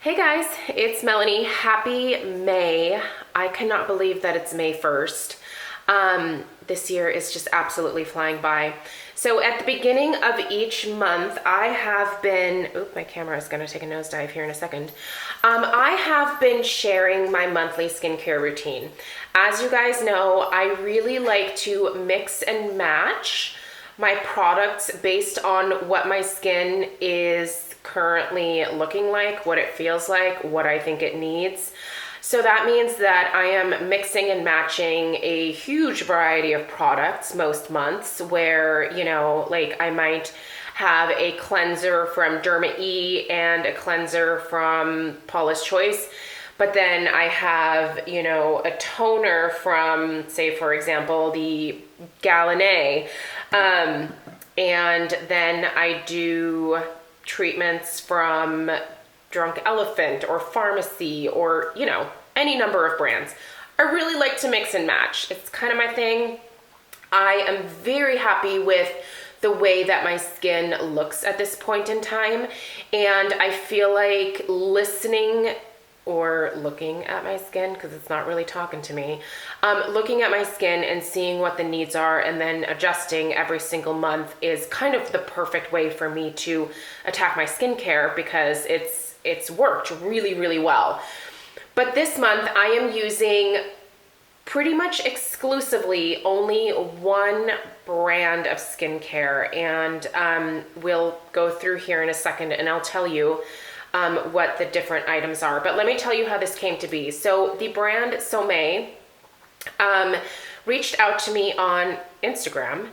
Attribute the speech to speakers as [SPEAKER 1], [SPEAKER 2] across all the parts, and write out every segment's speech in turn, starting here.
[SPEAKER 1] Hey guys, it's Melanie. Happy May. I cannot believe that it's May 1st. This year is just absolutely flying by. So at the beginning of each month, I have been, my camera is gonna take a nosedive here in a second. I have been sharing my monthly skincare routine. As you guys know, I really like to mix and match my products based on what my skin is currently looking like, what it feels like, what I think it needs. So that means that I am mixing and matching a huge variety of products most months where, like I might have a cleanser from Derma E and a cleanser from Paula's Choice. But then I have, a toner from, say, for example, the Galanée. And then I do treatments from Drunk Elephant or Pharmacy or, any number of brands. I really like to mix and match. It's kind of my thing. I am very happy with the way that my skin looks at this point in time. And I feel like listening or looking at my skin, because it's not really talking to me, looking at my skin and seeing what the needs are and then adjusting every single month is kind of the perfect way for me to attack my skincare because it's worked really, really well. But this month I am using pretty much exclusively only one brand of skincare, and we'll go through here in a second and I'll tell you what the different items are. But let me tell you how this came to be. So the brand Somme reached out to me on Instagram.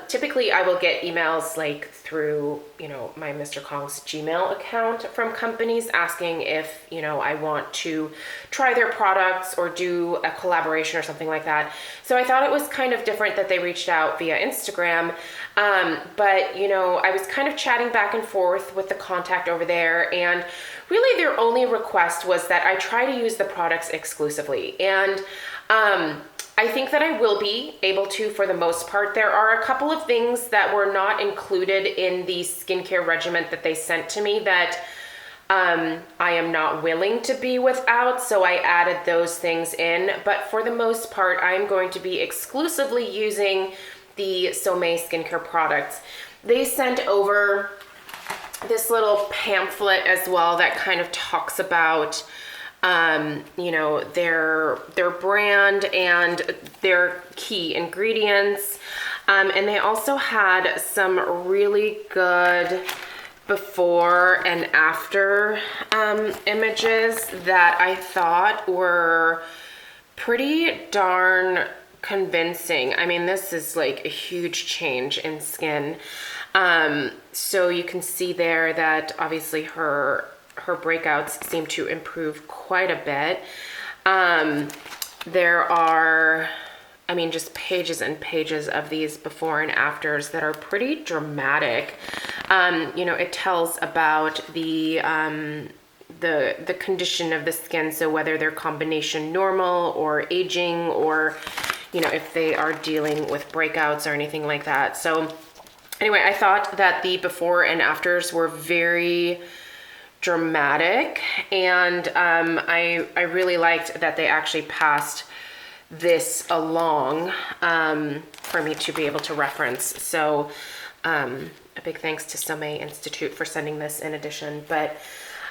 [SPEAKER 1] Typically I will get emails like through, my MrKong's Gmail account from companies asking if, I want to try their products or do a collaboration or something like that. So I thought it was kind of different that they reached out via Instagram. But, I was kind of chatting back and forth with the contact over there, and really their only request was that I try to use the products exclusively. And I think that I will be able to for the most part. There are a couple of things that were not included in the skincare regimen that they sent to me that I am not willing to be without, so I added those things in. But for the most part, I'm going to be exclusively using the Somme skincare products. They sent over this little pamphlet as well that kind of talks about their brand and their key ingredients. And they also had some really good before and after images that I thought were pretty darn convincing. I mean, this is like a huge change in skin. So you can see there that obviously her breakouts seem to improve quite a bit. There are, just pages and pages of these before and afters that are pretty dramatic. It tells about the condition of the skin, so whether they're combination normal or aging, or if they are dealing with breakouts or anything like that. So anyway, I thought that the before and afters were very dramatic, and I really liked that they actually passed this along for me to be able to reference. So a big thanks to Somme Institute for sending this in addition. But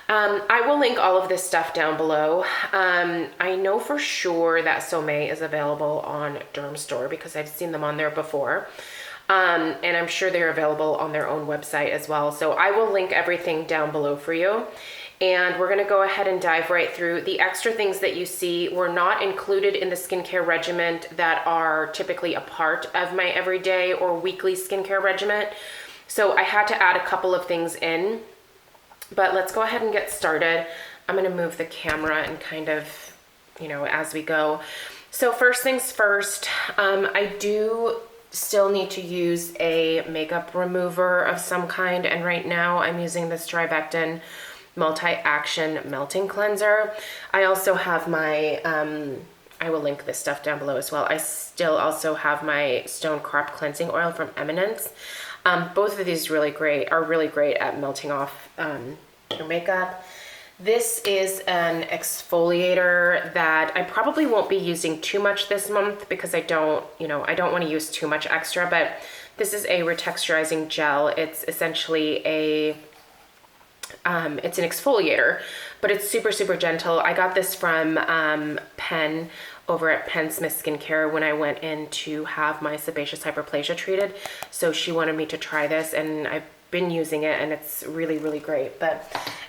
[SPEAKER 1] I will link all of this stuff down below. I know for sure that Somme is available on Dermstore because I've seen them on there before. And I'm sure they're available on their own website as well. So I will link everything down below for you. And we're gonna go ahead and dive right through. The extra things that you see were not included in the skincare regimen that are typically a part of my everyday or weekly skincare regimen. So I had to add a couple of things in, but let's go ahead and get started. I'm gonna move the camera and kind of, as we go. So first things first, I do still need to use a makeup remover of some kind, and right now I'm using this Drivectin multi-action melting cleanser. I also have my I will link this stuff down below as well. I still also have my Stone Crop cleansing oil from Eminence. Both of these are really great at melting off your makeup. This is an exfoliator that I probably won't be using too much this month because I don't want to use too much extra, but this is a retexturizing gel. It's essentially it's an exfoliator, but it's super, super gentle. I got this from Penn over at Penn Smith Skincare when I went in to have my sebaceous hyperplasia treated. So she wanted me to try this, and I've been using it, and it's really, really great.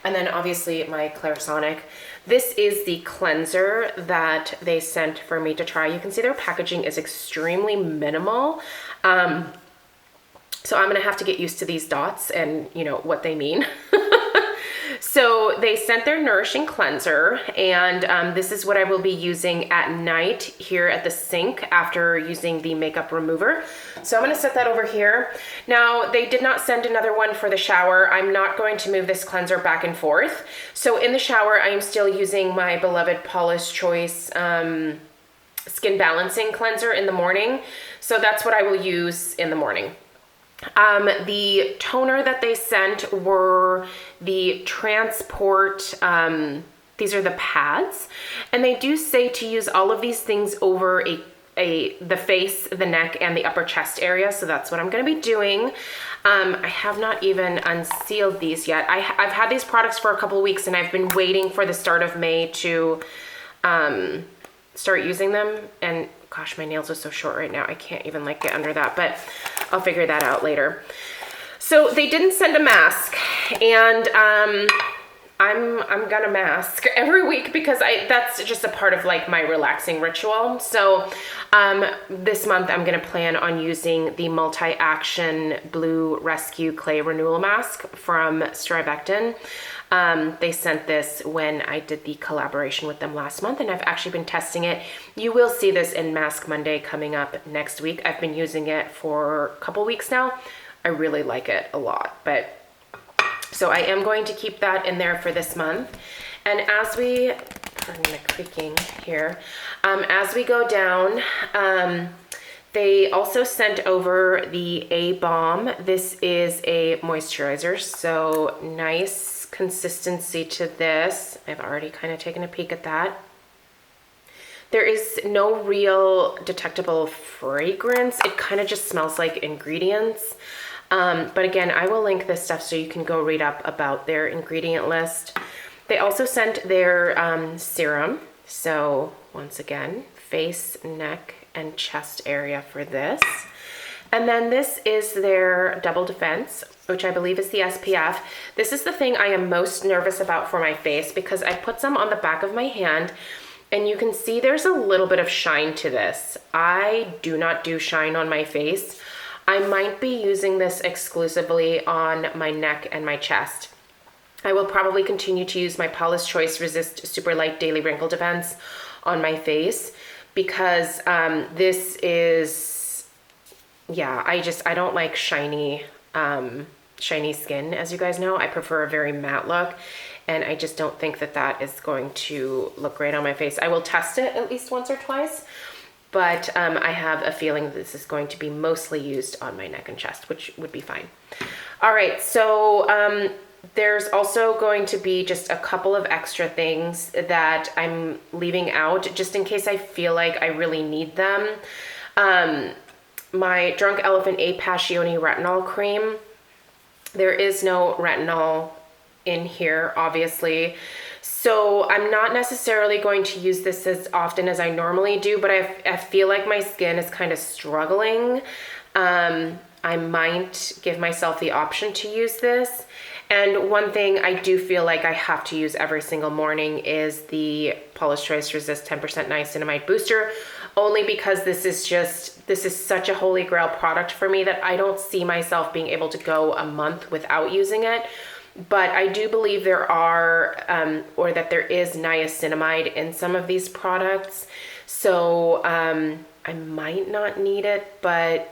[SPEAKER 1] And then obviously my Clarisonic. This is the cleanser that they sent for me to try. You can see their packaging is extremely minimal. So I'm gonna have to get used to these dots and what they mean. So they sent their nourishing cleanser, and this is what I will be using at night here at the sink after using the makeup remover. So I'm gonna set that over here. Now, they did not send another one for the shower. I'm not going to move this cleanser back and forth. So in the shower, I am still using my beloved Paula's Choice Skin Balancing Cleanser in the morning. So that's what I will use in the morning. The toner that they sent were the Transport, these are the pads, and they do say to use all of these things over the face, the neck, and the upper chest area, so that's what I'm going to be doing. I have not even unsealed these yet. I've had these products for a couple of weeks, and I've been waiting for the start of May to start using them, and gosh, my nails are so short right now. I can't even get under that, but I'll figure that out later. So they didn't send a mask, and I'm gonna mask every week because that's just a part of my relaxing ritual. So this month I'm gonna plan on using the multi-action blue rescue clay renewal mask from Strivectin. They sent this when I did the collaboration with them last month, and I've actually been testing it. You will see this in Mask Monday coming up next week. I've been using it for a couple weeks now. I really like it a lot, so I am going to keep that in there for this month. And as we, pardon the creaking here, as we go down, they also sent over the A Balm. This is a moisturizer, so nice consistency to this. I've already kind of taken a peek at that. There is no real detectable fragrance. It kind of just smells like ingredients. But again, I will link this stuff so you can go read up about their ingredient list. They also sent their serum. So once again, face, neck, and chest area for this. And then this is their Double Defense, which I believe is the SPF. This is the thing I am most nervous about for my face because I put some on the back of my hand, and you can see there's a little bit of shine to this. I do not do shine on my face. I might be using this exclusively on my neck and my chest. I will probably continue to use my Paula's Choice Resist Super Light Daily Wrinkle Defense on my face because this is, yeah, I don't like shiny skin, as you guys know. I prefer a very matte look, and I just don't think that is going to look great on my face. I will test it at least once or twice, but I have a feeling this is going to be mostly used on my neck and chest, which would be fine. All right, so there's also going to be just a couple of extra things that I'm leaving out just in case I feel like I really need them. My Drunk Elephant A Passione Retinol Cream. There is no retinol in here, obviously. So I'm not necessarily going to use this as often as I normally do, but I feel like my skin is kind of struggling. I might give myself the option to use this. And one thing I do feel like I have to use every single morning is the Paula's Choice Resist 10% Niacinamide Booster, only because this is such a holy grail product for me that I don't see myself being able to go a month without using it. But I do believe there are, or that there is niacinamide in some of these products. So I might not need it, but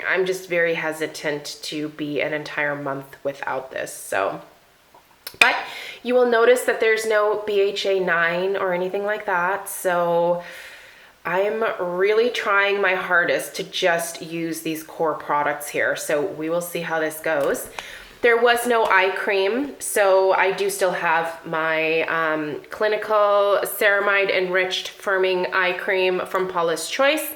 [SPEAKER 1] I'm just very hesitant to be an entire month without this. So, but you will notice that there's no BHA 9 or anything like that. So I'm really trying my hardest to just use these core products here. So we will see how this goes. There was no eye cream, so I do still have my clinical ceramide enriched firming eye cream from Paula's Choice.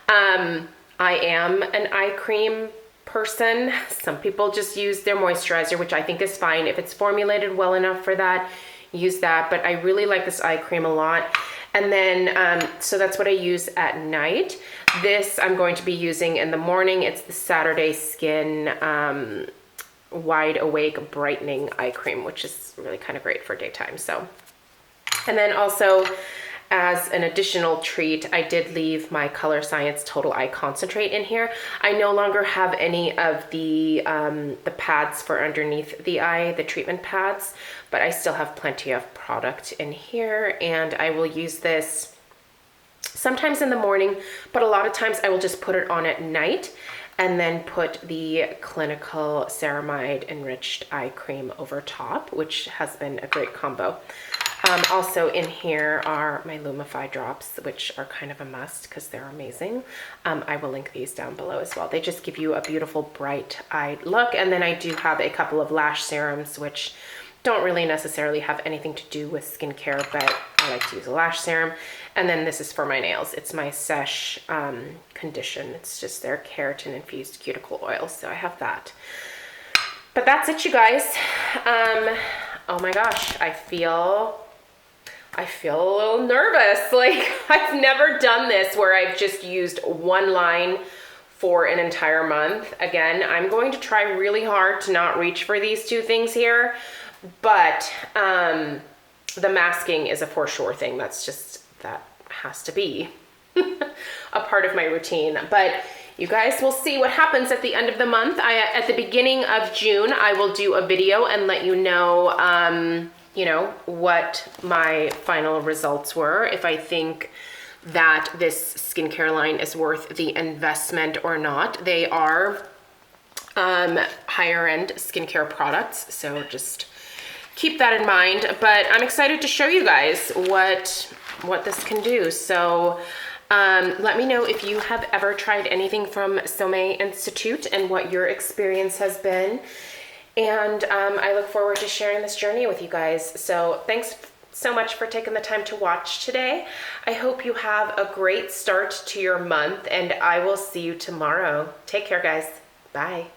[SPEAKER 1] I am an eye cream person. Some people just use their moisturizer, which I think is fine. If it's formulated well enough for that, use that. But I really like this eye cream a lot. And then, so that's what I use at night. This I'm going to be using in the morning. It's the Saturday Skin Wide Awake Brightening Eye Cream, which is really kind of great for daytime. So, and then also, as an additional treat, I did leave my Color Science Total Eye Concentrate in here. I no longer have any of the pads for underneath the eye, the treatment pads, but I still have plenty of product in here, and I will use this sometimes in the morning, but a lot of times I will just put it on at night and then put the clinical ceramide enriched eye cream over top, which has been a great combo. Also in here are my Lumify drops, which are kind of a must because they're amazing. I will link these down below as well. They just give you a beautiful bright-eyed look. And then I do have a couple of lash serums, which don't really necessarily have anything to do with skincare, but I like to use a lash serum. And then this is for my nails. It's my Sesh Condition. It's just their keratin infused cuticle oil. So I have that. But that's it, you guys. Oh my gosh, I feel a little nervous. Like, I've never done this where I've just used one line for an entire month. Again, I'm going to try really hard to not reach for these two things here, but the masking is a for sure thing. That has to be a part of my routine. But you guys will see what happens at the end of the month. At the beginning of June, I will do a video and let you know, what my final results were, if I think that this skincare line is worth the investment or not. They are higher end skincare products, so just keep that in mind. But I'm excited to show you guys what this can do. So let me know if you have ever tried anything from Somme Institute and what your experience has been. And I look forward to sharing this journey with you guys. So thanks so much for taking the time to watch today. I hope you have a great start to your month, and I will see you tomorrow. Take care, guys. Bye.